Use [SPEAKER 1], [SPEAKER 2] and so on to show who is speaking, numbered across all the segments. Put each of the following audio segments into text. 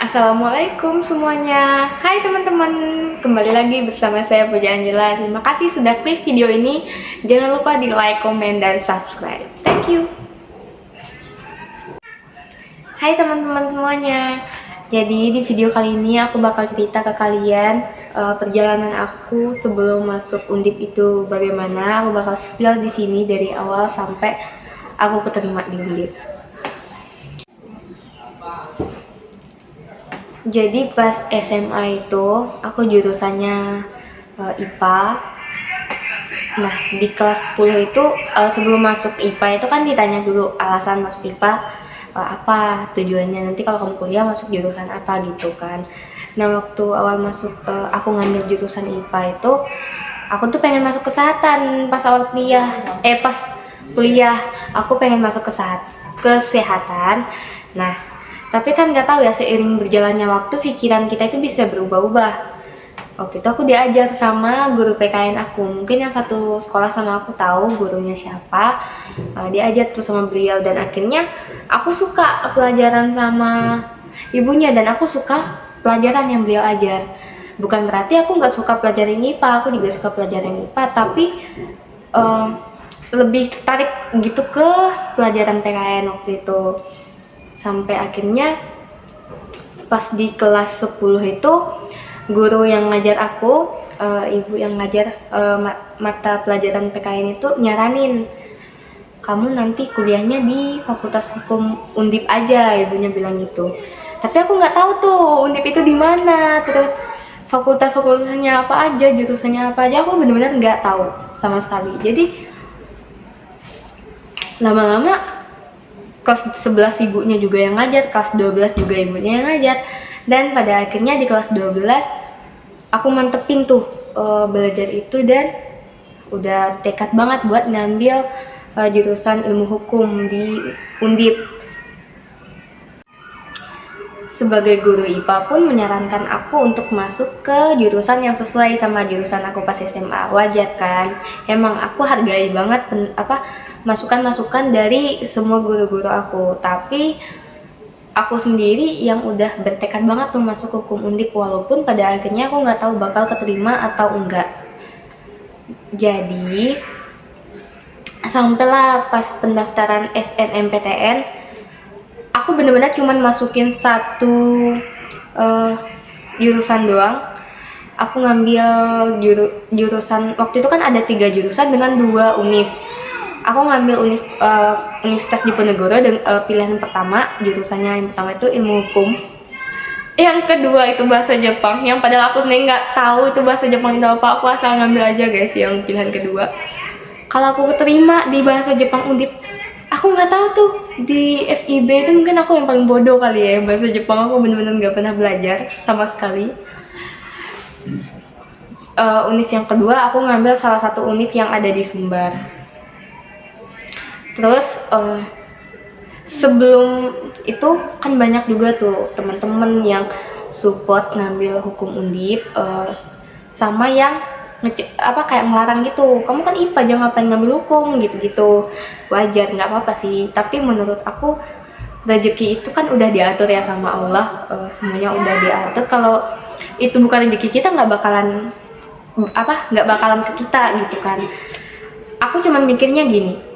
[SPEAKER 1] Assalamualaikum semuanya. Hai teman-teman, kembali lagi bersama saya Puja Angela. Terima kasih sudah klik video ini. Jangan lupa di like, komen, dan subscribe. Thank you. Hai teman-teman semuanya. Jadi di video kali ini aku bakal cerita ke kalian perjalanan aku sebelum masuk Undip itu bagaimana. Aku bakal spill di sini dari awal sampai aku keterima di Undip. Jadi pas SMA itu aku jurusannya IPA. Nah di kelas 10 itu sebelum masuk IPA itu kan ditanya dulu alasan masuk IPA apa tujuannya, nanti kalau kamu kuliah masuk jurusan apa gitu kan. Nah waktu awal masuk aku ngambil jurusan IPA itu aku tuh pengen masuk kesehatan. Pas awal kuliah pas kuliah aku pengen masuk kesehatan. Nah tapi kan nggak tahu ya, seiring berjalannya waktu pikiran kita itu bisa berubah-ubah. Waktu itu aku diajar sama guru PKN aku, mungkin yang satu sekolah sama aku tahu gurunya siapa. Diajar tuh sama beliau dan akhirnya aku suka pelajaran sama ibunya dan aku suka pelajaran yang beliau ajar. Bukan berarti aku nggak suka pelajaran IPA, aku juga suka pelajaran IPA, tapi lebih tertarik gitu ke pelajaran PKN waktu itu. Sampai akhirnya pas di kelas 10 itu guru yang ngajar aku, ibu yang ngajar mata pelajaran PKN itu nyaranin, kamu nanti kuliahnya di Fakultas Hukum Undip aja, ibunya bilang gitu. Tapi aku nggak tahu tuh Undip itu di mana, terus fakultasnya apa aja, jurusannya apa aja, aku benar-benar nggak tahu sama sekali. Jadi lama-lama kelas 11 ibunya juga yang ngajar, kelas 12 juga ibunya yang ngajar. Dan pada akhirnya di kelas 12 aku mantepin tuh belajar itu dan udah tekad banget buat ngambil jurusan ilmu hukum di Undip. Sebagai guru IPA pun menyarankan aku untuk masuk ke jurusan yang sesuai sama jurusan aku pas SMA. Wajar kan? Emang aku hargai banget masukan-masukan dari semua guru-guru aku. Tapi aku sendiri yang udah bertekad banget tuh masuk hukum Undip, walaupun pada akhirnya aku nggak tahu bakal keterima atau enggak. Jadi sampailah pas pendaftaran SNMPTN, aku bener-bener cuman masukin satu jurusan doang. Aku ngambil jurusan, waktu itu kan ada 3 jurusan dengan 2 univ. Aku ngambil Universitas Diponegoro dan pilihan pertama, jurusannya yang pertama itu ilmu hukum. Yang kedua itu bahasa Jepang, yang padahal aku sendiri nggak tahu itu bahasa Jepang itu apa, aku asal ngambil aja guys yang pilihan kedua. Kalau aku keterima di bahasa Jepang Undip, aku nggak tahu tuh di FIB itu, mungkin aku yang paling bodoh kali ya, bahasa Jepang aku bener-bener nggak pernah belajar sama sekali. Univ yang kedua aku ngambil salah satu univ yang ada di Sumbar. Terus sebelum itu kan banyak juga tuh teman-teman yang support ngambil hukum Undip, sama yang kayak melarang gitu, kamu kan IPA jangan ngapain ngambil hukum gitu-gitu. Wajar, nggak apa-apa sih, tapi menurut aku rezeki itu kan udah diatur ya sama Allah, semuanya udah diatur. Kalau itu bukan rezeki kita nggak bakalan ke kita gitu kan. Aku cuman mikirnya gini,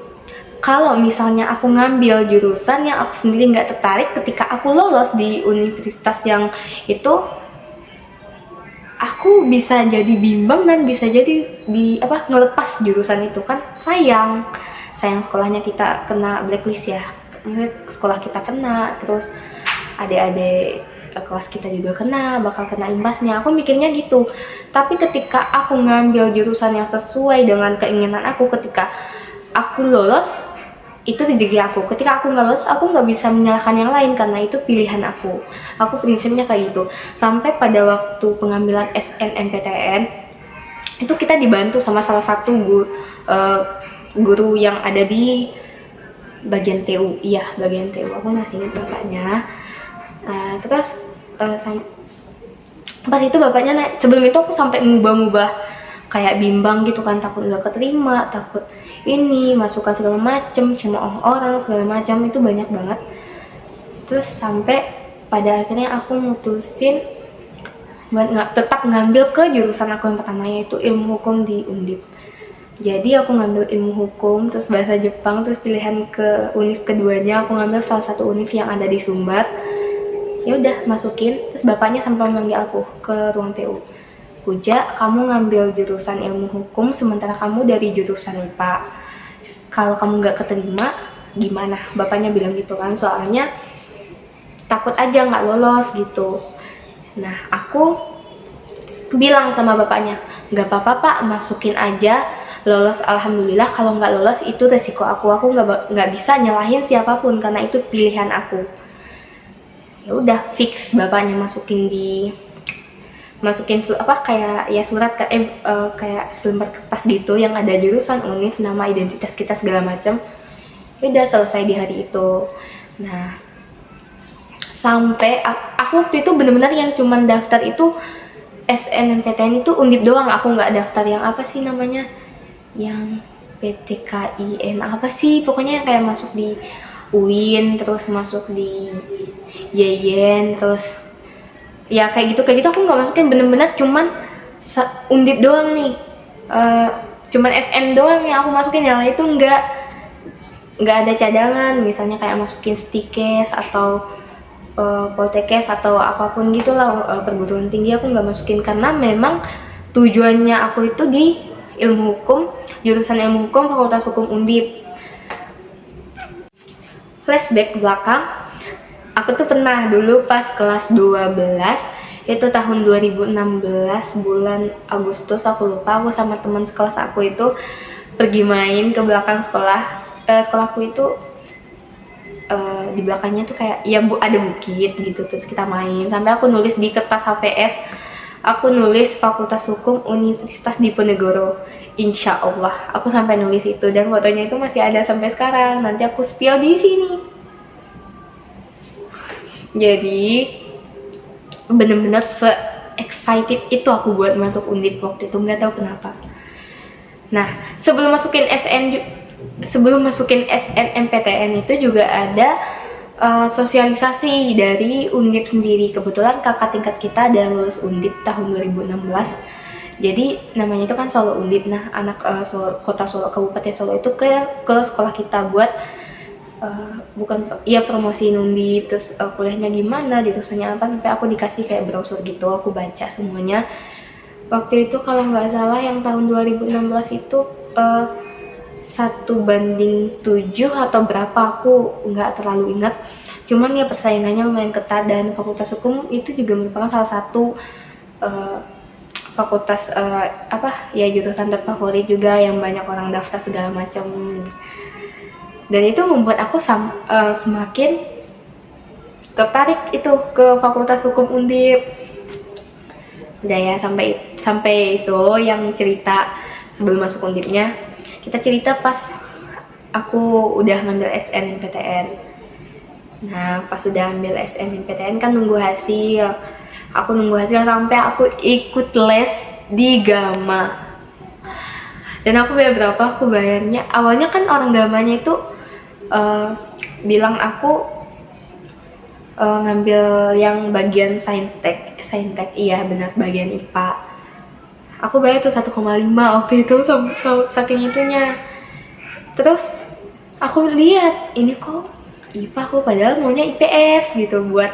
[SPEAKER 1] kalau misalnya aku ngambil jurusan yang aku sendiri nggak tertarik, ketika aku lolos di universitas yang itu, aku bisa jadi bimbang dan bisa jadi ngelepas jurusan itu kan. sayang sekolahnya kita kena blacklist ya, sekolah kita kena, terus adik-adik kelas kita juga bakal kena imbasnya. Aku mikirnya gitu. Tapi ketika aku ngambil jurusan yang sesuai dengan keinginan aku, ketika aku lolos, itu rezeki aku. Ketika aku nggak lolos, aku nggak bisa menyalahkan yang lain karena itu pilihan aku. Aku prinsipnya kayak gitu. Sampai pada waktu pengambilan SNMPTN itu kita dibantu sama salah satu guru yang ada di bagian TU. Iya, bagian TU. Aku masih ingat bapaknya. Terus pas itu bapaknya naik. Sebelum itu aku sampai ngubah-ngubah, kayak bimbang gitu kan, takut nggak keterima, takut ini masukan segala macem, cemooh orang segala macam, itu banyak banget. Terus sampai pada akhirnya aku mutusin buat tetap ngambil ke jurusan aku yang pertama, yaitu ilmu hukum di Undip. Jadi aku ngambil ilmu hukum, terus bahasa Jepang, terus pilihan ke univ keduanya aku ngambil salah satu univ yang ada di Sumbar. Ya udah masukin, terus bapaknya sampai memanggil aku ke ruang TU. Puja, kamu ngambil jurusan ilmu hukum sementara kamu dari jurusan IPA. Kalau kamu nggak keterima, gimana? Bapaknya bilang gitu kan, soalnya takut aja nggak lolos gitu. Nah, aku bilang sama bapaknya, nggak apa-apa pak, masukin aja, lolos alhamdulillah, kalau nggak lolos itu resiko aku nggak bisa nyalahin siapapun karena itu pilihan aku. Ya udah fix bapaknya masukin kayak ya surat kayak selembar kertas gitu yang ada jurusan, univ, nama, identitas kita segala macam. Ya udah selesai di hari itu. Nah, sampai aku waktu itu benar-benar yang cuman daftar itu SNMPTN itu Undip doang, aku nggak daftar yang apa sih namanya, yang PTKIN apa sih, pokoknya yang kayak masuk di UIN, terus masuk di YEN, terus ya kayak gitu aku nggak masukin, bener-bener cuman Undip doang nih, cuman SN doang yang aku masukin, yang lain itu nggak ada cadangan, misalnya kayak masukin stikes atau poltekes atau apapun gitulah, perguruan tinggi aku nggak masukin karena memang tujuannya aku itu di ilmu hukum, jurusan ilmu hukum, Fakultas Hukum Undip. Flashback belakang, aku tuh pernah dulu pas kelas 12, itu tahun 2016 bulan Agustus, aku lupa, aku sama teman sekelas aku itu pergi main ke belakang sekolah. Sekolahku itu di belakangnya tuh kayak ya ada bukit gitu, terus kita main sampai aku nulis di kertas HVS, aku nulis Fakultas Hukum Universitas Diponegoro, insya Allah aku sampai nulis itu, dan fotonya itu masih ada sampai sekarang, nanti aku spill di sini. Jadi bener-bener se-excited itu aku buat masuk Undip waktu itu, nggak tahu kenapa. Nah, sebelum masukin SNMPTN itu juga ada sosialisasi dari Undip sendiri. Kebetulan kakak tingkat kita ada lulus Undip tahun 2016. Jadi namanya itu kan Solo Undip. Nah, anak Kota Solo, Kabupaten Solo itu ke sekolah kita buat promosiin Undip, terus kuliahnya gimana, jurusannya apa, sampai aku dikasih kayak brosur gitu, aku baca semuanya. Waktu itu kalau nggak salah yang tahun 2016 itu 1:7 atau berapa, aku nggak terlalu ingat, cuman ya persaingannya lumayan ketat, dan Fakultas Hukum itu juga merupakan salah satu fakultas jurusan terfavorit juga yang banyak orang daftar segala macam, dan itu membuat aku semakin tertarik itu ke Fakultas Hukum Undip. Udah ya, sampai itu yang cerita sebelum masuk Undipnya. Kita cerita pas aku udah ngambil SNMPTN. Nah, pas udah ambil SNMPTN kan nunggu hasil. Aku nunggu hasil sampai aku ikut les di Gama. Dan aku bayar berapa? Aku bayarnya awalnya kan orang Gamanya itu bilang aku ngambil yang bagian saintek, iya benar, bagian IPA. Aku bayar tuh 1,5 waktu itu, saking itunya. Terus aku lihat ini kok IPA, aku padahal maunya IPS gitu, buat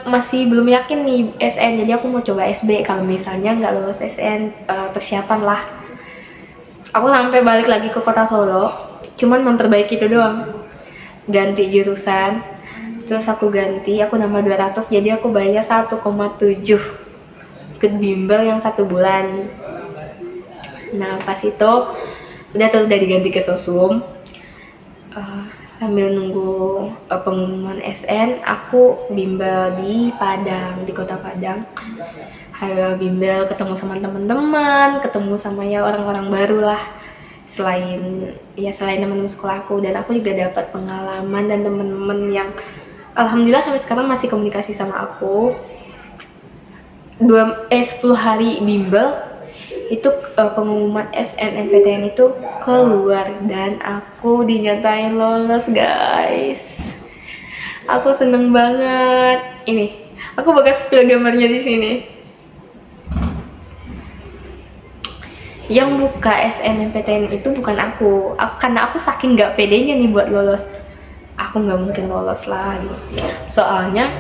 [SPEAKER 1] masih belum yakin nih SN, jadi aku mau coba SB, kalau misalnya nggak lulus SN persiapan lah. Aku sampai balik lagi ke Kota Solo, cuman memperbaiki itu doang, ganti jurusan, terus aku nambah 200, jadi aku bayar 1,7 ke bimbel yang 1 bulan. Nah, pas itu udah diganti ke Sosum. Sambil nunggu pengumuman SN, aku bimbel di Padang, di Kota Padang. Bimbel, ketemu sama teman-teman, ketemu sama ya orang-orang baru lah, selain teman-teman sekolahku, dan aku juga dapat pengalaman dan teman-teman yang alhamdulillah sampai sekarang masih komunikasi sama aku. 10 hari bimbel itu pengumuman SNMPTN itu keluar dan aku dinyatain lolos, guys. Aku seneng banget. Ini, aku bakal spill gambarnya di sini. Yang buka SNMPTN itu bukan aku, karena aku saking nggak pedenya nih buat lolos. Aku nggak mungkin lolos lah gitu. Soalnya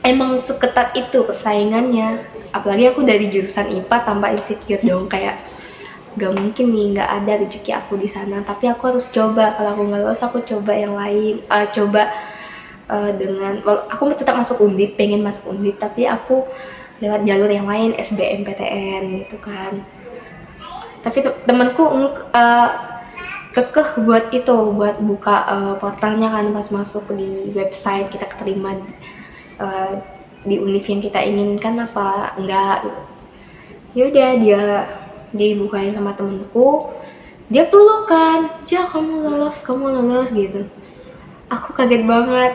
[SPEAKER 1] emang seketat itu persaingannya. Apalagi aku dari jurusan IPA, tambah insecure dong, kayak gak mungkin nih nggak ada rezeki aku di sana. Tapi aku harus coba. Kalau aku nggak lolos, aku coba yang lain. Dengan aku tetap masuk Undip, pengen masuk Undip, tapi aku lewat jalur yang lain, SBMPTN gitu kan. Tapi temanku kekeh buat itu, buat buka portalnya kan. Pas masuk di website kita keterima di univ yang kita inginkan apa enggak. Yaudah, dia dibukain sama temenku, dia peluk kan, "Ja, kamu lolos" gitu. Aku kaget banget,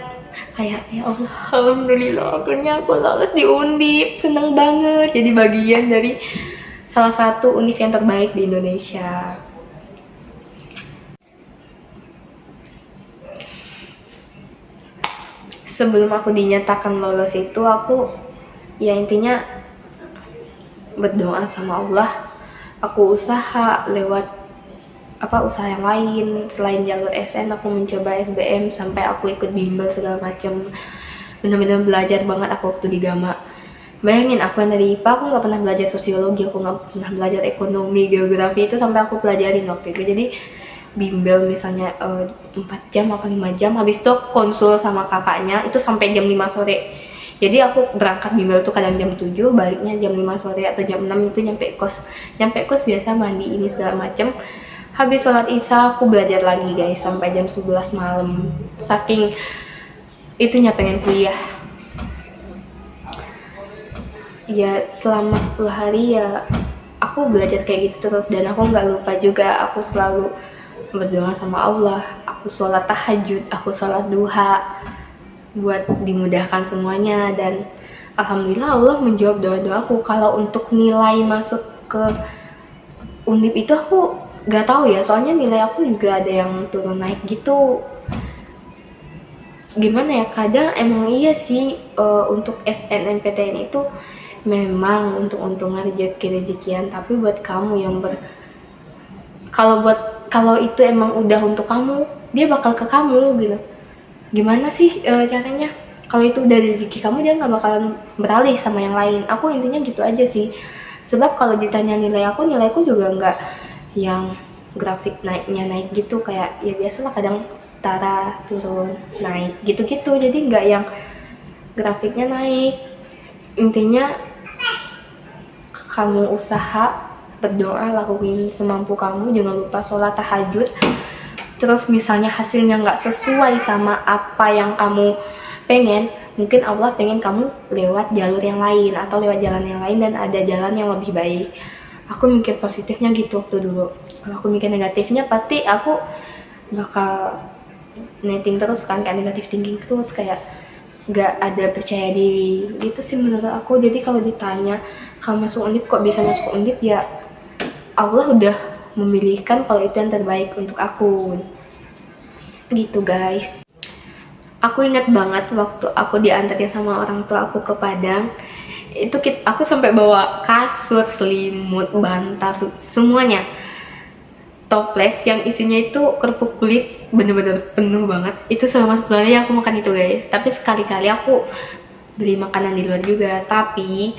[SPEAKER 1] kayak ya Allah, alhamdulillah akhirnya aku lolos di Undip. Seneng banget jadi bagian dari salah satu univ yang terbaik di Indonesia. Sebelum aku dinyatakan lolos itu, aku ya intinya berdoa sama Allah. Aku usaha lewat usaha yang lain selain jalur SN. Aku mencoba SBM sampai aku ikut bimbel segala macam. Benar-benar belajar banget aku waktu di Gama. Bayangin, aku yang dari IPA, aku nggak pernah belajar sosiologi, aku nggak pernah belajar ekonomi, geografi, itu sampai aku pelajarin waktu itu. Jadi bimbel misalnya 4 jam apa 5 jam, habis itu konsul sama kakaknya itu sampai jam 5 sore. Jadi aku berangkat bimbel tuh kadang jam 7, baliknya jam 5 sore atau jam 6 itu nyampe kos biasa mandi ini segala macem. Habis sholat isya aku belajar lagi guys sampai jam 11 malam. Saking itunya pengen kuliah. Ya selama 10 hari ya aku belajar kayak gitu terus, dan aku nggak lupa juga, aku selalu berdoa sama Allah, aku sholat tahajud, aku sholat duha buat dimudahkan semuanya. Dan alhamdulillah Allah menjawab doa-doaku. Kalau untuk nilai masuk ke Undip itu aku gak tahu ya, soalnya nilai aku juga ada yang turun naik gitu. Gimana ya, kadang emang iya sih untuk SNMPTN itu memang untung-untungan rezeki-rezekian, tapi buat kamu yang kalau itu emang udah untuk kamu, dia bakal ke kamu gitu. Gimana sih caranya? Kalau itu udah rezeki kamu, dia nggak bakalan beralih sama yang lain. Aku intinya gitu aja sih. Sebab kalau ditanya nilaiku juga nggak yang grafik naik gitu, kayak ya biasalah kadang setara turun naik gitu-gitu. Jadi nggak yang grafiknya naik. Intinya kamu usaha, berdoa, lakuin semampu kamu, jangan lupa sholat tahajud. Terus misalnya hasilnya nggak sesuai sama apa yang kamu pengen, mungkin Allah pengen kamu lewat jalur yang lain atau lewat jalan yang lain dan ada jalan yang lebih baik. Aku mikir positifnya gitu waktu dulu. Kalau aku mikir negatifnya, pasti aku bakal netting terus kan, kayak negatif thinking terus, kayak nggak ada percaya diri gitu sih menurut aku. Jadi kalau ditanya kamu masuk Undip, kok bisa masuk Undip, ya Allah udah memilihkan kalau itu yang terbaik untuk aku gitu guys. Aku ingat banget waktu aku diantarin sama orang tua aku ke Padang, itu aku sampai bawa kasur, selimut, bantal, semuanya, toples yang isinya itu kerupuk kulit, bener-bener penuh banget. Itu selama 10 hari aku makan itu guys. Tapi sekali-kali aku beli makanan di luar juga. Tapi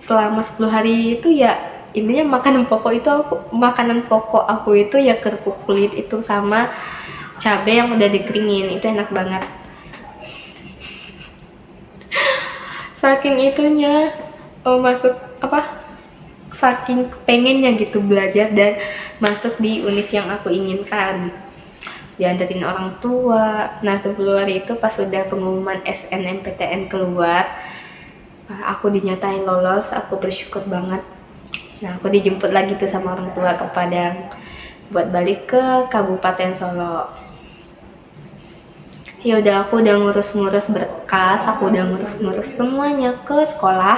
[SPEAKER 1] selama 10 hari itu ya intinya makanan pokok aku itu ya kerupuk kulit itu sama cabai yang udah dikeringin. Itu enak banget. Saking itunya saking pengennya gitu belajar dan masuk di univ yang aku inginkan, diantarin orang tua. Nah 10 hari itu pas udah pengumuman SNMPTN keluar, aku dinyatain lolos, aku bersyukur banget. Nah aku dijemput lagi tuh sama orang tua ke Padang buat balik ke Kabupaten Solo. Ya udah, aku udah ngurus-ngurus berkas, aku udah ngurus-ngurus semuanya ke sekolah.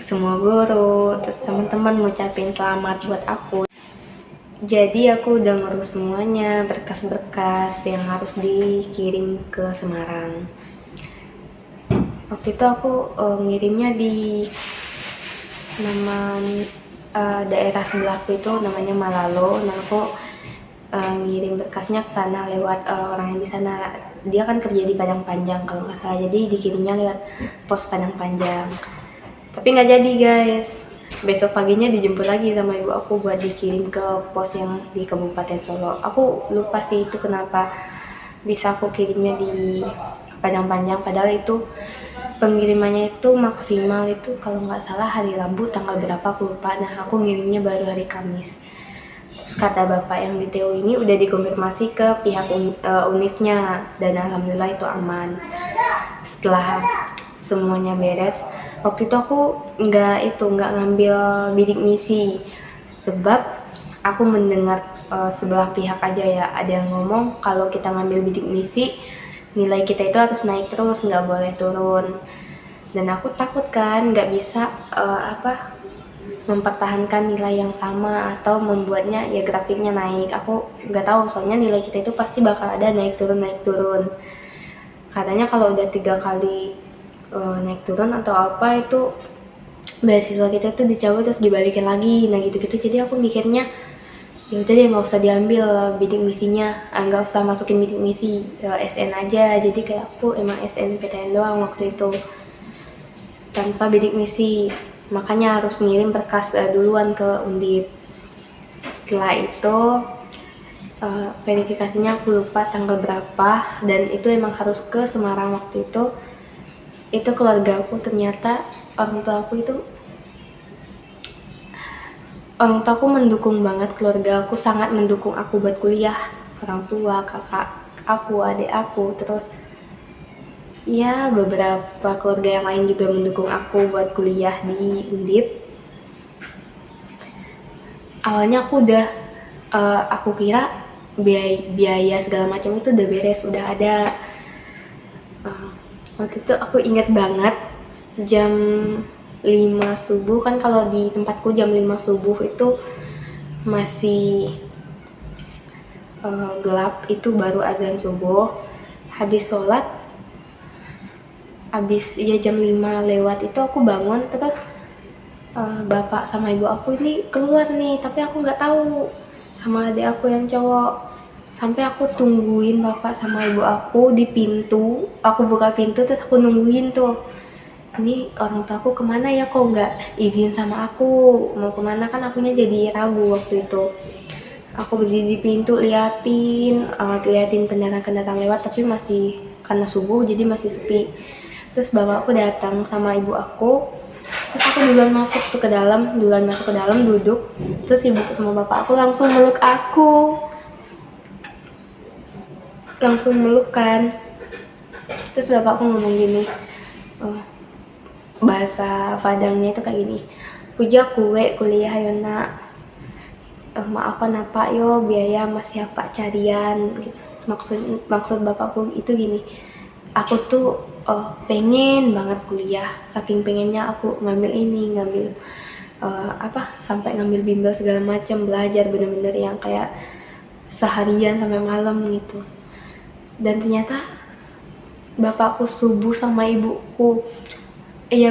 [SPEAKER 1] Semua guru, teman-teman ngucapin selamat buat aku. Jadi aku udah ngurus semuanya, berkas-berkas yang harus dikirim ke Semarang. Waktu itu aku ngirimnya di nama daerah sebelahku itu namanya Malalo. Nah aku ngirim berkasnya ke sana lewat orang yang di sana. Dia kan kerja di Padang Panjang kalau nggak salah, jadi dikirimnya lewat pos Padang Panjang. Tapi nggak jadi guys. Besok paginya dijemput lagi sama ibu aku buat dikirim ke pos yang di Kabupaten Solo. Aku lupa sih itu kenapa bisa aku kirimnya di Padang Panjang, padahal itu pengirimannya itu maksimal itu kalau nggak salah hari Rabu tanggal berapa aku lupa. Nah aku ngirimnya baru hari Kamis. Kata bapak yang di TU ini udah dikonfirmasi ke pihak unifnya dan alhamdulillah itu aman. Setelah semuanya beres, waktu itu aku nggak ngambil bidik misi sebab aku mendengar sebelah pihak aja ya, ada yang ngomong kalau kita ngambil bidik misi nilai kita itu harus naik terus, nggak boleh turun. Dan aku takut kan nggak bisa mempertahankan nilai yang sama atau membuatnya ya grafiknya naik. Aku nggak tahu soalnya nilai kita itu pasti bakal ada naik turun. Katanya kalau udah 3 kali naik turun atau apa itu beasiswa kita itu dicabut terus dibalikin lagi. Nah gitu-gitu, jadi aku mikirnya ya udah deh nggak usah diambil bidik misinya, nggak usah masukin bidik misi, SN aja. Jadi kayak aku emang SNPTN doang waktu itu tanpa bidik misi, makanya harus ngirim berkas duluan ke Undip. Setelah itu verifikasinya aku lupa tanggal berapa dan itu emang harus ke Semarang. Waktu itu keluarga aku ternyata orang tua aku mendukung banget. Keluarga aku sangat mendukung aku buat kuliah, orang tua, kakak aku, adik aku, terus ya beberapa keluarga yang lain juga mendukung aku buat kuliah di Undip. Awalnya aku kira biaya segala macam itu udah beres, udah ada. Waktu itu aku ingat banget jam 5 subuh, kan kalau di tempatku jam 5 subuh itu masih gelap, itu baru azan subuh. Habis sholat, ya jam 5 lewat itu aku bangun, terus bapak sama ibu aku ini keluar nih, tapi aku nggak tahu sama adik aku yang cowok. Sampai aku tungguin bapak sama ibu aku di pintu, aku buka pintu terus aku nungguin tuh, ini orang tua aku kemana ya, kok nggak izin sama aku mau kemana, kan akunya jadi ragu waktu itu. Aku berdiri di pintu liatin kendaraan lewat, tapi masih karena subuh jadi masih sepi. Terus bapak aku datang sama ibu aku, terus aku duluan masuk ke dalam duduk, terus ibu sama bapak aku langsung meluk aku, langsung melukan. Terus bapakku ngomong gini, bahasa Padangnya itu kayak gini, puja kue kuliah yo nak, maafkan apa yo biaya masih apa carian. Maksud bapakku itu gini, aku tuh pengen banget kuliah, saking pengennya aku ngambil sampai ngambil bimbel segala macam, belajar bener-bener yang kayak seharian sampai malam gitu. Dan ternyata bapakku subuh sama ibuku,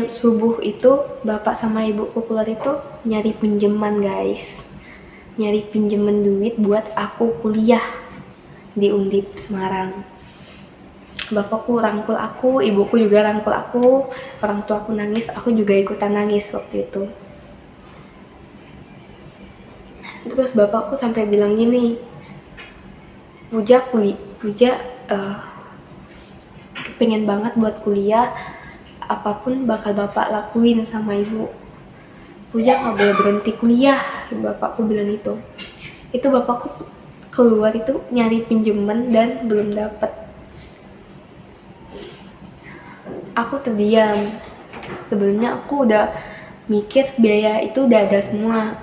[SPEAKER 1] subuh itu bapak sama ibuku keluar itu nyari pinjaman guys, nyari pinjaman duit buat aku kuliah di Undip Semarang. Bapakku rangkul aku, ibuku juga rangkul aku, orang tua aku nangis, aku juga ikutan nangis waktu itu. Terus bapakku sampai bilang gini, Puja pengen banget buat kuliah, apapun bakal bapak lakuin sama ibu. Puja nggak boleh berhenti kuliah, bapakku bilang itu. Itu bapakku keluar itu nyari pinjaman dan belum dapet. Aku terdiam. Sebelumnya aku udah mikir biaya itu udah ada semua,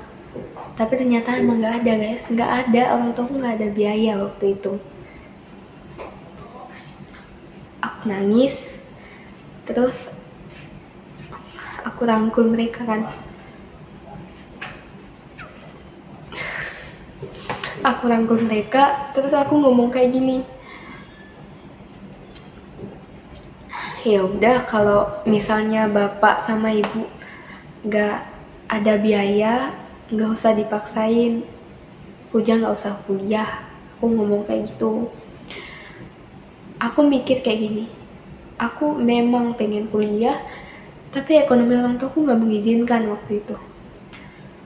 [SPEAKER 1] tapi ternyata emang nggak ada guys, nggak ada, orang tuaku nggak ada biaya waktu itu. Aku nangis, terus aku rangkul mereka kan. Aku rangkul mereka, terus aku ngomong kayak gini, ya udah kalau misalnya bapak sama ibu nggak ada biaya, nggak usah dipaksain, Puja nggak usah kuliah. Aku ngomong kayak gitu. Aku mikir kayak gini, aku memang pengen kuliah, tapi ekonomi orang tuaku nggak mengizinkan waktu itu.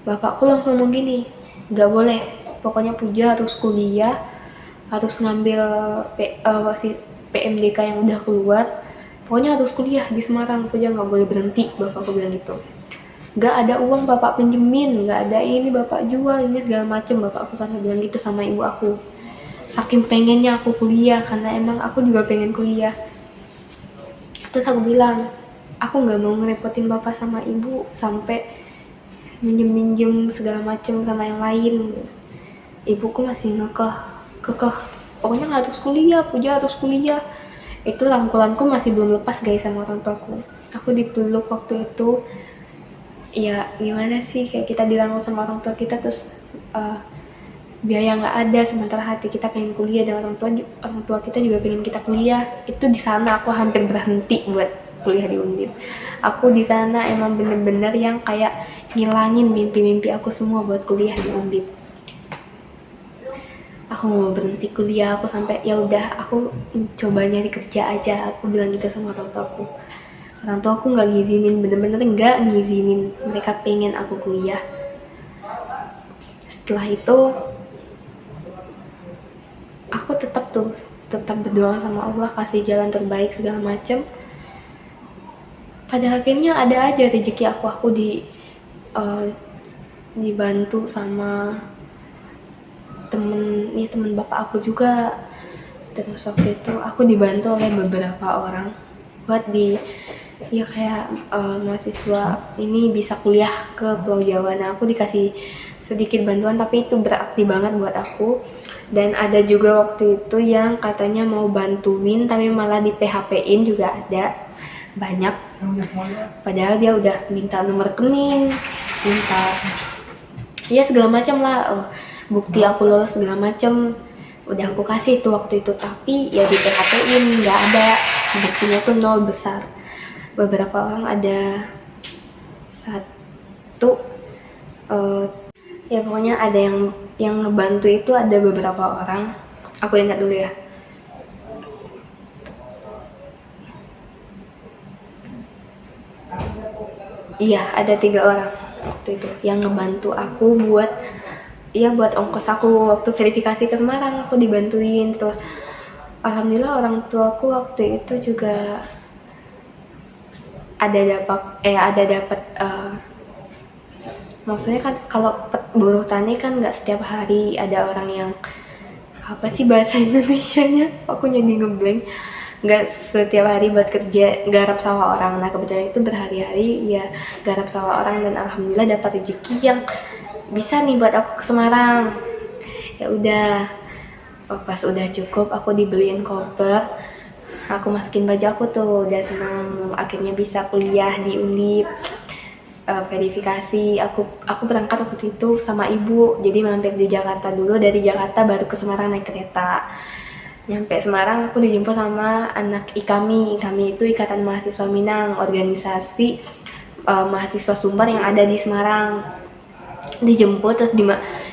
[SPEAKER 1] Bapakku langsung ngomong gini, nggak boleh, pokoknya Puja harus kuliah, harus ngambil PMDK yang udah keluar, pokoknya harus kuliah di Semarang, Puja nggak boleh berhenti. Bapakku bilang gitu. Nggak ada uang bapak pinjemin, nggak ada ini bapak jual, ini segala macem. Bapakku sampai bilang gitu sama ibu aku. Saking pengennya aku kuliah, karena emang aku juga pengen kuliah. Terus aku bilang, aku nggak mau ngerepotin bapak sama ibu sampai minjem segala macem sama yang lain. Ibuku masih kekeh, pokoknya harus kuliah, Puja harus kuliah. Itu rangkulanku masih belum lepas guys sama orang tuaku. Aku dipeluk waktu itu, ya gimana sih, kayak kita dirangkul sama orang tua kita, terus biaya nggak ada, sementara hati kita pengen kuliah, dan orang tua kita juga pengen kita kuliah. Itu di sana aku hampir berhenti buat kuliah di Undip. Aku di sana emang bener-bener yang kayak ngilangin mimpi-mimpi aku semua buat kuliah di Undip. Aku mau berhenti kuliah, aku sampai ya udah aku coba nyari kerja aja, aku bilang gitu sama orang tuaku. Orang tuaku nggak ngizinin, bener-bener nggak ngizinin, mereka pengen aku kuliah. Setelah itu aku tetap berdoa sama Allah, kasih jalan terbaik segala macem. Pada akhirnya ada aja rezeki aku dibantu sama temen bapak aku juga. Terus waktu itu aku dibantu oleh beberapa orang buat kayak mahasiswa ini bisa kuliah ke Pulau Jawa. Nah aku dikasih sedikit bantuan, tapi itu berarti banget buat aku. Dan ada juga waktu itu yang katanya mau bantuin tapi malah di PHP-in juga ada banyak, padahal dia udah minta nomor rekening, minta ya segala macam lah, bukti aku lolos segala macam udah aku kasih tuh waktu itu, tapi ya di PHP-in nggak ada, buktinya tuh nol besar. Beberapa orang ada satu ya pokoknya ada yang ngebantu itu, ada beberapa orang, aku ingat dulu ya. Iya, ada 3 orang waktu itu yang ngebantu aku buat ongkos aku waktu verifikasi ke Semarang. Aku dibantuin, terus alhamdulillah orang tuaku waktu itu juga ada dapat maksudnya kan kalau buruh tani kan nggak setiap hari ada orang yang, apa sih bahasa Indonesianya, aku jadi ngeblank, nggak setiap hari buat kerja garap sawah orang. Nah kebetulan itu berhari-hari ya garap sawah orang, dan alhamdulillah dapat rezeki yang bisa nih buat aku ke Semarang. Ya udah, pas udah cukup aku dibeliin koper, aku masukin baju aku tuh, udah senang akhirnya bisa kuliah di Undip. Verifikasi aku berangkat waktu itu sama ibu, jadi mampir di Jakarta dulu, dari Jakarta baru ke Semarang naik kereta. Nyampe Semarang aku dijemput sama anak IKMI itu Ikatan Mahasiswa Minang, organisasi mahasiswa Sumbar yang ada di Semarang. Dijemput terus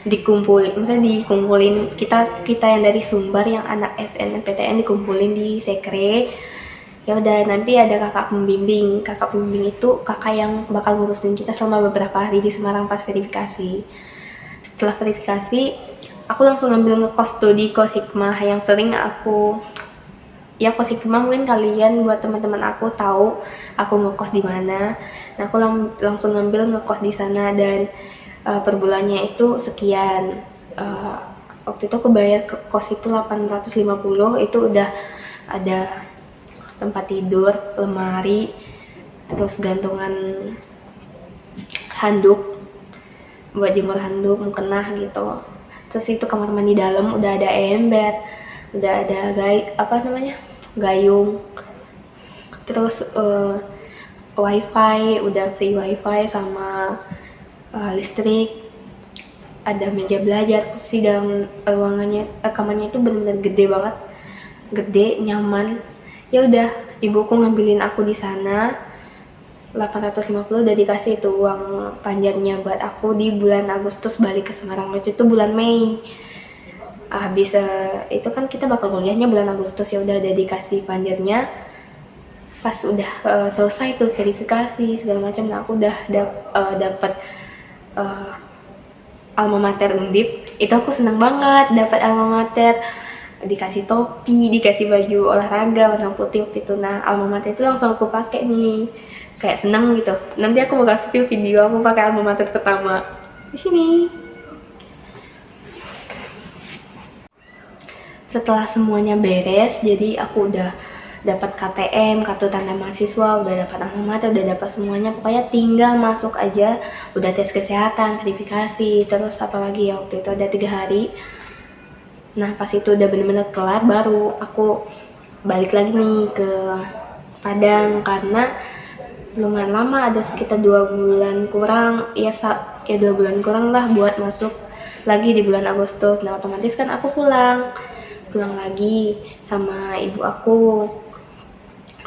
[SPEAKER 1] dikumpulin kita yang dari Sumbar, yang anak SNMPTN dikumpulin di Sekre. Ya udah, nanti ada kakak pembimbing itu kakak yang bakal ngurusin kita selama beberapa hari di Semarang pas verifikasi. Setelah verifikasi aku langsung ngambil ngekos tuh di Kos Hikmah, yang sering aku Kos Hikmah mungkin kalian buat teman-teman aku tahu aku ngekos di mana. Nah aku langsung ngambil ngekos di sana, dan per bulannya itu sekian. Waktu itu aku bayar ke kos itu 850, itu udah ada tempat tidur, lemari, terus gantungan handuk buat jemur handuk, mukena gitu. Terus itu kamar mandi dalam udah ada ember, udah ada gayung, terus wifi, udah free wifi sama listrik, ada meja belajar, kursi dalam ruangannya, kamarnya itu benar-benar gede banget, gede, nyaman. Ya udah, ibuku ngambilin aku di sana. 850 udah dikasih itu uang panjarnya buat aku di bulan Agustus balik ke Semarang. Itu bulan Mei. Habis itu kan kita bakal kuliahnya bulan Agustus, ya udah dikasih panjarnya. Pas udah selesai tuh verifikasi segala macam, nah aku udah dapat alma mater Undip. Itu aku seneng banget dapat alma mater, dikasih topi, dikasih baju olahraga warna putih waktu itu. Nah, alma mater itu langsung aku pakai nih, kayak seneng gitu. Nanti aku bakal spill video aku pakai alma mater pertama di sini. Setelah semuanya beres, jadi aku udah dapat KTM, kartu tanda mahasiswa, udah dapat alma mater, udah dapat semuanya. Pokoknya tinggal masuk aja, udah tes kesehatan, verifikasi, terus apalagi ya waktu itu ada 3 hari. Nah, pas itu udah bener-bener kelar, baru aku balik lagi nih ke Padang, karena lumayan lama, ada sekitar 2 bulan kurang, ya 2 bulan kurang lah buat masuk lagi di bulan Agustus. Nah, otomatis kan aku pulang lagi sama ibu aku.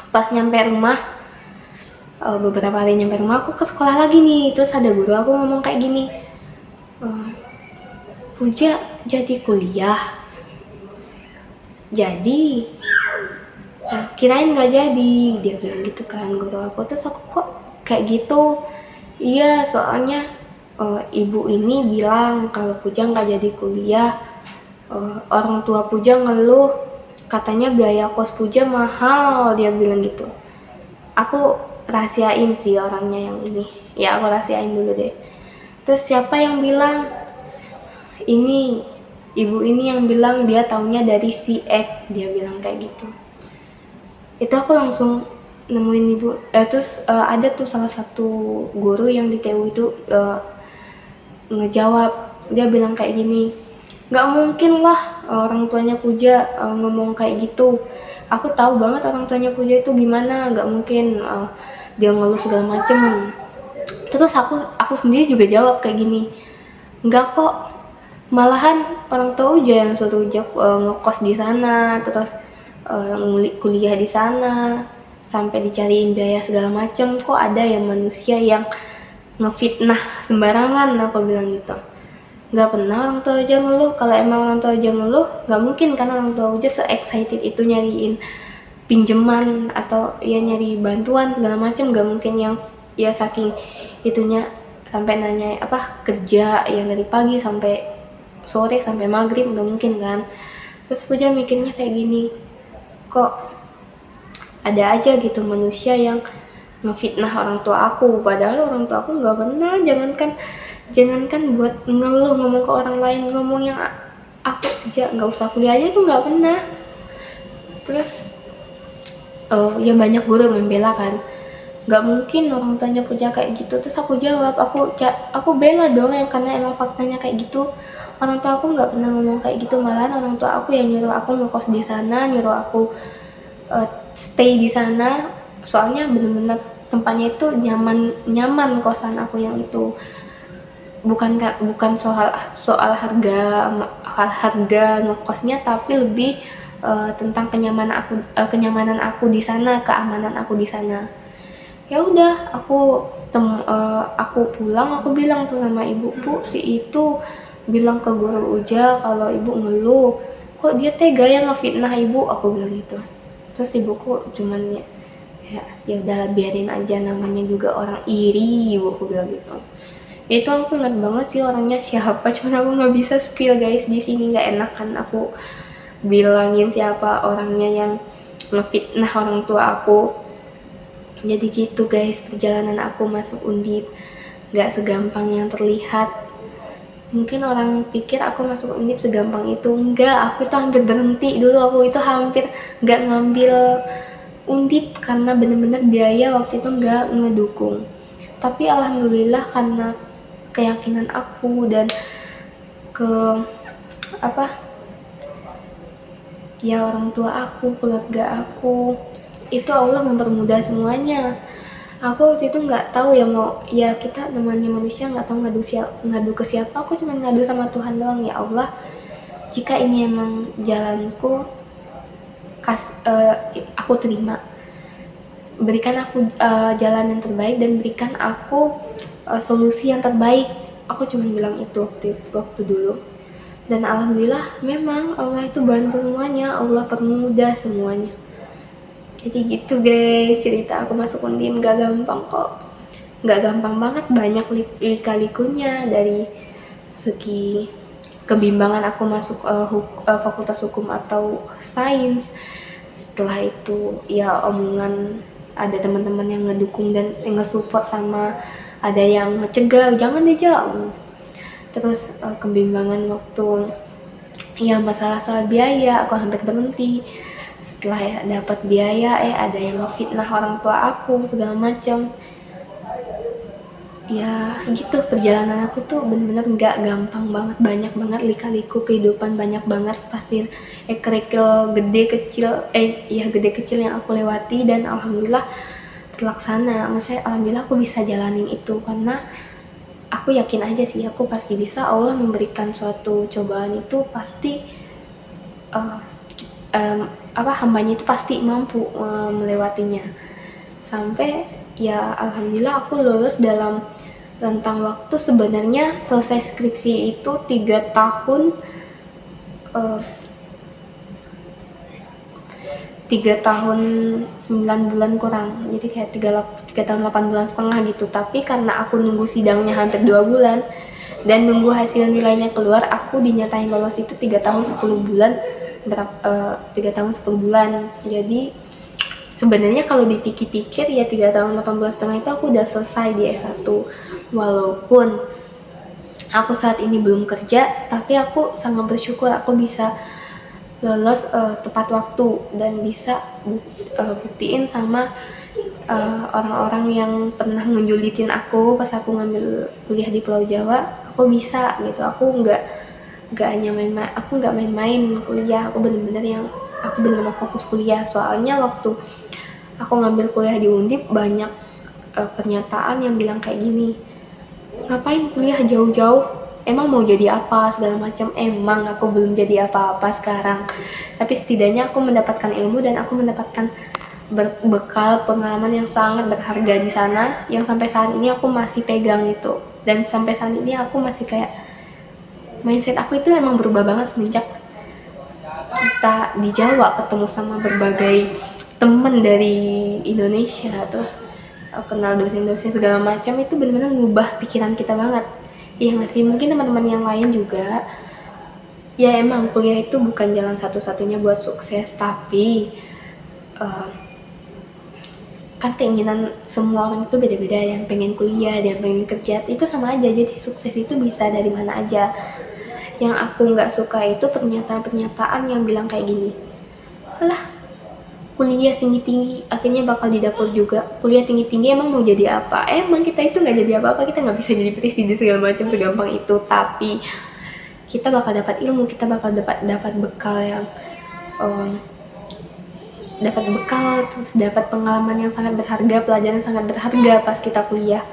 [SPEAKER 1] Pas nyampe rumah, beberapa hari nyampe rumah, aku ke sekolah lagi nih. Terus ada guru aku ngomong kayak gini, Puja jadi kuliah. Jadi kirain nggak jadi, dia bilang gitu kan guru aku. Terus aku kok kayak gitu? Iya, soalnya ibu ini bilang kalau Puja nggak jadi kuliah, orang tua Puja ngeluh, katanya biaya kos Puja mahal, dia bilang gitu. Aku rahasiain sih orangnya yang ini, ya aku rahasiain dulu deh. Terus siapa yang bilang? Ini ibu ini yang bilang, dia taunya dari si X, dia bilang kayak gitu. Itu aku langsung nemuin ibu. Terus ada tuh salah satu guru yang di TU itu ngejawab, dia bilang kayak gini, nggak mungkin lah orang tuanya Puja ngomong kayak gitu. Aku tahu banget orang tuanya Puja itu gimana, nggak mungkin dia ngeluh segala macem. Terus aku sendiri juga jawab kayak gini, nggak kok, malahan orang tua Uja yang suruh ngekos di sana, terus kuliah di sana, sampai dicariin biaya segala macem. Kok ada yang manusia yang ngefitnah sembarangan, aku bilang gitu. Nggak pernah orang tua aja ngeluh. Kalau emang orang tua aja ngeluh, nggak mungkin kan orang tua aja se-excited itu nyariin pinjaman atau ya nyari bantuan segala macam. Nggak mungkin yang ya saking itunya sampai nanya kerja yang dari pagi sampai sore sampai maghrib, nggak mungkin kan. Terus Puja mikirnya kayak gini, kok ada aja gitu manusia yang ngefitnah orang tua aku, padahal orang tua aku nggak pernah. Jangankan buat ngeluh, ngomong ke orang lain, ngomong yang aku aja nggak usah kuliah aja tuh nggak pernah. Terus ya banyak guru membela kan, nggak mungkin orang tuanya Puja kayak gitu. Terus aku jawab, aku bela dong yang karena emang faktanya kayak gitu. Orang tua aku nggak pernah ngomong kayak gitu, malahan orang tua aku yang nyuruh aku ngekos di sana, nyuruh aku stay di sana. Soalnya bener-bener tempatnya itu nyaman kosan aku yang itu. Bukan soal harga ngekosnya, tapi lebih tentang kenyamanan aku di sana, keamanan aku di sana. Ya udah, aku pulang, aku bilang tuh sama ibu, Bu, si itu bilang ke guru Uja kalau ibu ngeluh, kok dia tega ya ngefitnah ibu, aku bilang gitu. Terus ibuku cuman ya udah biarin aja, namanya juga orang iri, ibuku bilang gitu. Itu aku ingat banget sih orangnya siapa, cuman aku nggak bisa spill guys di sini, nggak enak kan aku bilangin siapa orangnya yang ngefitnah orang tua aku. Jadi gitu guys, perjalanan aku masuk Undip nggak segampang yang terlihat. Mungkin orang pikir aku masuk Undip segampang itu, enggak. Aku itu hampir berhenti dulu, aku itu hampir nggak ngambil Undip karena bener-bener biaya waktu itu nggak ngedukung. Tapi alhamdulillah karena keyakinan aku dan orang tua aku, keluarga aku, itu Allah mempermudah semuanya. Aku waktu itu nggak tahu ya, mau ya kita namanya manusia nggak tahu ngadu ke siapa. Aku cuma ngadu sama Tuhan doang, ya Allah, jika ini emang jalanku, aku terima, berikan aku jalan yang terbaik dan berikan aku solusi yang terbaik. Aku cuma bilang itu waktu dulu. Dan alhamdulillah memang Allah itu bantu semuanya, Allah permudah semuanya. Jadi gitu guys, cerita aku masuk Undip. Gak gampang kok, gak gampang banget, banyak lika-likunya. Dari segi kebimbangan aku masuk fakultas hukum atau sains. Setelah itu ya omongan, ada teman-teman yang ngedukung dan nge-support, sama ada yang ngecegah, jangan deh jauh. Terus kebimbangan waktu ya masalah soal biaya, aku hampir berhenti. Setelah ya dapat biaya, ada yang ngefitnah orang tua aku segala macam. Ya gitu, perjalanan aku tuh bener-bener gak gampang banget, banyak banget lika-liku kehidupan, banyak banget pasir kerikil gede kecil yang aku lewati. Dan alhamdulillah terlaksana. Maksudnya alhamdulillah aku bisa jalanin itu, karena aku yakin aja sih, aku pasti bisa. Allah memberikan suatu cobaan itu pasti hambanya itu pasti mampu melewatinya. Sampai ya alhamdulillah aku lulus dalam rentang waktu, sebenarnya selesai skripsi itu 3 tahun 9 bulan kurang, jadi kayak 3 tahun 8 bulan setengah gitu. Tapi karena aku nunggu sidangnya hampir 2 bulan dan nunggu hasil nilainya keluar, aku dinyatain lolos itu 3 tahun 10 bulan 3 tahun 10 bulan. Jadi sebenarnya kalau dipikir-pikir ya 3 tahun 8 bulan setengah itu aku udah selesai di S1. Walaupun aku saat ini belum kerja, tapi aku sangat bersyukur aku bisa lolos tepat waktu dan bisa buktiin sama orang-orang yang pernah ngejulitin aku pas aku ngambil kuliah di Pulau Jawa. Aku bisa gitu, aku nggak main-main kuliah, aku bener-bener fokus kuliah. Soalnya waktu aku ngambil kuliah di Undip, banyak pernyataan yang bilang kayak gini, ngapain kuliah jauh-jauh, emang mau jadi apa segala macam. Emang aku belum jadi apa-apa sekarang, tapi setidaknya aku mendapatkan ilmu dan aku mendapatkan bekal pengalaman yang sangat berharga di sana, yang sampai saat ini aku masih pegang itu. Dan sampai saat ini aku masih kayak, mindset aku itu emang berubah banget semenjak kita di Jawa ketemu sama berbagai teman dari Indonesia, terus kenal dosen-dosen segala macam. Itu benar-benar ngubah pikiran kita banget. Iya nggak sih? Mungkin teman-teman yang lain juga. Ya emang kuliah itu bukan jalan satu-satunya buat sukses, tapi kan keinginan semua orang itu beda-beda. Yang pengen kuliah, yang pengen kerja, itu sama aja. Jadi sukses itu bisa dari mana aja. Yang aku nggak suka itu pernyataan-pernyataan yang bilang kayak gini, alah kuliah tinggi-tinggi akhirnya bakal di dapur juga, kuliah tinggi-tinggi emang mau jadi apa? Emang kita itu nggak jadi apa-apa, kita nggak bisa jadi presiden segala macam segampang itu. Tapi kita bakal dapat ilmu, kita bakal dapat bekal yang terus dapat pengalaman yang sangat berharga, pelajaran sangat berharga pas kita kuliah.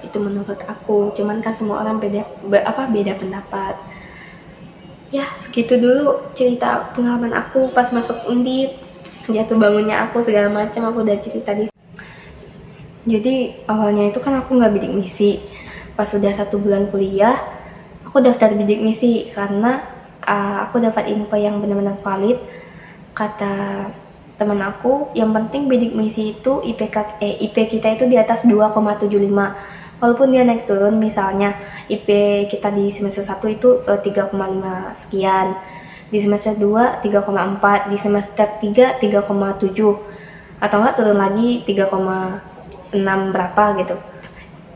[SPEAKER 1] Itu menurut aku. Cuman kan semua orang beda pendapat. Ya segitu dulu cerita pengalaman aku pas masuk Undip, jatuh bangunnya aku segala macam, aku udah cerita di. Jadi awalnya itu kan aku nggak bidik misi. Pas sudah 1 bulan kuliah, aku daftar bidik misi karena aku dapat info yang benar-benar valid. Kata teman aku, yang penting bidik misi itu IP kita itu di atas 2,75. Walaupun dia naik turun, misalnya IP kita di semester 1 itu 3,5 sekian, di semester 2 3,4, di semester 3 3,7, atau enggak turun lagi 3,6 berapa gitu.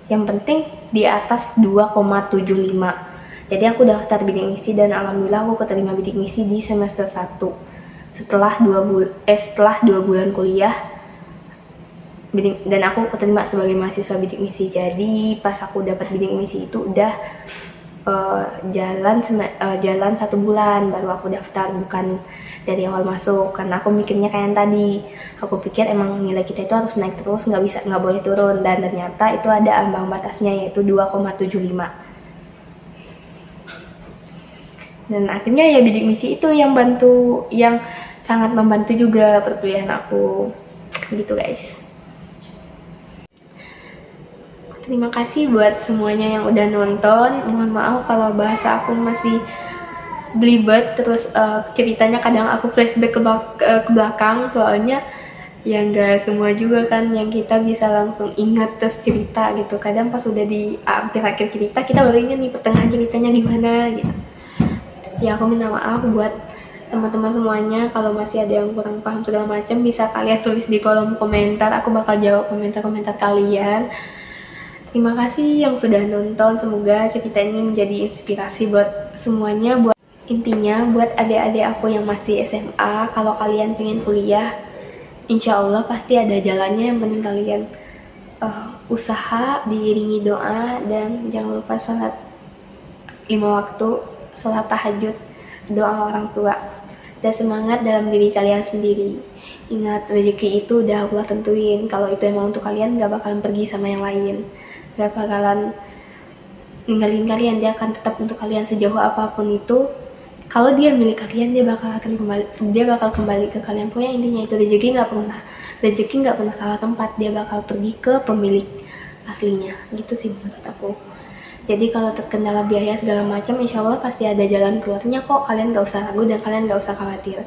[SPEAKER 1] Yang penting di atas 2,75. Jadi aku daftar bidik misi dan alhamdulillah aku keterima bidik misi di semester 1. Setelah 2 bulan kuliah, dan aku keterima sebagai mahasiswa bidik misi. Jadi pas aku dapat bidik misi itu udah jalan 1 bulan baru aku daftar, bukan dari awal masuk, karena aku mikirnya kayak yang tadi, aku pikir emang nilai kita itu harus naik terus, nggak boleh turun, dan ternyata itu ada ambang batasnya yaitu 2,75. Dan akhirnya ya bidik misi itu yang sangat membantu juga perkuliahan aku gitu guys. Terima kasih buat semuanya yang udah nonton. Mohon maaf kalau bahasa aku masih belibet, terus ceritanya kadang aku flashback ke belakang, soalnya ya nggak semua juga kan yang kita bisa langsung ingat terus cerita gitu. Kadang pas udah di akhir cerita kita baru ingat nih pertengahan ceritanya gimana gitu. Ya aku minta maaf buat teman-teman semuanya, kalau masih ada yang kurang paham segala macam bisa kalian tulis di kolom komentar, aku bakal jawab komentar-komentar kalian. Terima kasih yang sudah nonton, semoga cerita ini menjadi inspirasi buat semuanya. Intinya buat adik-adik aku yang masih SMA, kalau kalian pengen kuliah, insya Allah pasti ada jalannya, yang penting kalian usaha, diiringi doa, dan jangan lupa sholat 5 waktu, sholat tahajud, doa orang tua, dan semangat dalam diri kalian sendiri. Ingat, rezeki itu udah Allah tentuin, kalau itu emang untuk kalian gak bakalan pergi sama yang lain, gak bakalan ninggalin kalian, dia akan tetap untuk kalian sejauh apapun itu. Kalau dia milik kalian, dia bakal kembali ke kalian. Pokoknya intinya itu, rezeki nggak pernah salah tempat, dia bakal pergi ke pemilik aslinya gitu sih menurut aku. Jadi kalau terkendala biaya segala macam, insya Allah pasti ada jalan keluarnya kok, kalian gak usah ragu dan kalian gak usah khawatir.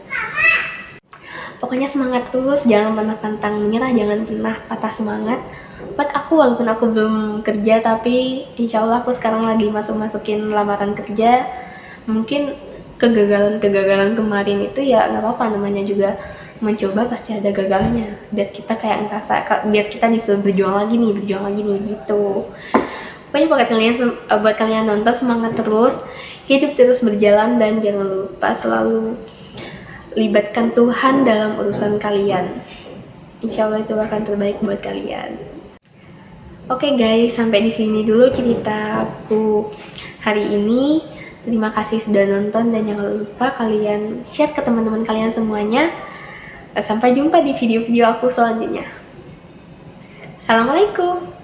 [SPEAKER 1] Pokoknya semangat terus, jangan pernah pantang menyerah, jangan pernah patah semangat. Buat aku, walaupun aku belum kerja, tapi insya Allah aku sekarang lagi masukin lamaran kerja. Mungkin kegagalan kemarin itu ya nggak apa-apa, namanya juga mencoba, pasti ada gagalnya, biar kita kayak ngerasa, biar kita disuruh berjuang lagi nih gitu. Pokoknya buat kalian nonton, semangat terus, hidup terus berjalan, dan jangan lupa selalu libatkan Tuhan dalam urusan kalian. Insya Allah itu akan terbaik buat kalian. Oke guys, sampai di sini dulu ceritaku hari ini. Terima kasih sudah nonton, dan jangan lupa kalian share ke teman-teman kalian semuanya. Sampai jumpa di video-video aku selanjutnya. Assalamualaikum.